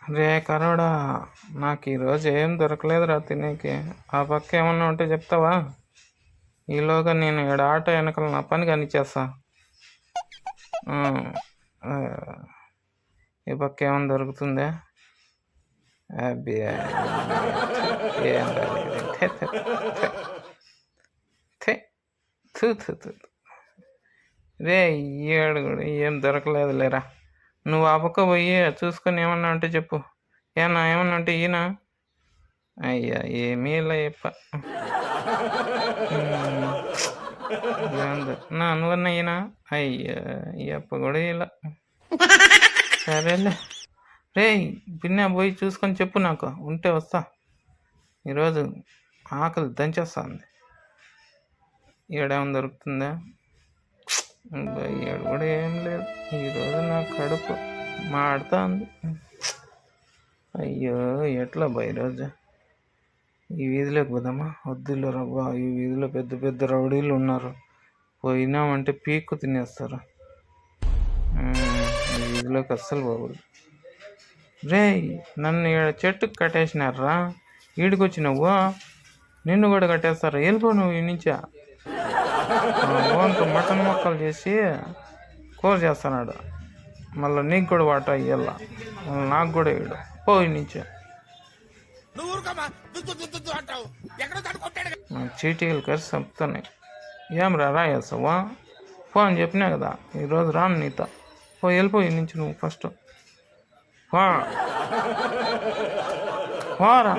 రే Karada, నాకు ఈరోజు ఏం దొరకలేదురా తినేకి. ఆ పక్క ఏమన్నా ఉంటే చెప్తావా? ఈలోగా నేను ఈడ ఆటో వెనకాల నా పని కానిచ్చేస్తా. ఆ, ఆ, ఈ పక్క ఏమన్నా దొరుకుతుందా? అబ్బే, ఏం రాలేదు. థె, థె, థె, థె, థు, థు, థు. రే ఏడు కూడా ఏం దొరకలేదు లేరా. నువ్వు ఆ పక్క పోయి చూసుకొని ఏమన్నా అంటే చెప్పు. ఏమన్నా అంటే ఈయన అయ్యా ఏమీ ఇలా చెప్ప నా నువ్వన్నా ఈయన అయ్యా అప్ప కూడా ఇలా. సరేలే రే, పిన్న పోయి చూసుకొని చెప్పు, నాకు ఉంటే వస్తా. ఈరోజు ఆకలి దంచేస్తుంది. ఈడేమన్నా దొరుకుతుందా? ఈడ కూడా ఏం లేదు. ఈరోజు నా కడుపు మాడుతా ఉంది. అయ్యో ఎట్లా బా ఈరోజు? ఈ వీధిలోకి పోదామా? వద్దులో రవ్వ, ఈ వీధిలో పెద్ద పెద్ద రౌడీలు ఉన్నారు. పోయినామంటే పీక్కు తినేస్తారు. ఈ వీధిలోకి అస్సలు పోకూడదు. రే, నన్ను ఈడ చెట్టుకు కట్టేసినారా, ఈడికి వచ్చినావు, నిన్ను కూడా కట్టేస్తారా? వెళ్ళిపో నువ్వు ఈ నుంచా. ఓన్కు మటన్ మొక్కలు చేసి కూర చేస్తున్నాడు. మళ్ళీ నీకు కూడా వాటా ఇయ్యాల, నాకు కూడా ఇయ్యడు. పోయి నుంచే చీటీలు కలిసి చంపుతున్నాయి. ఏం రాయేస్తావా? ఫోన్ చెప్పినా కదా ఈరోజు రాను నీతో. వెళ్ళిపోయి నుంచి నువ్వు ఫస్ట్ వారా.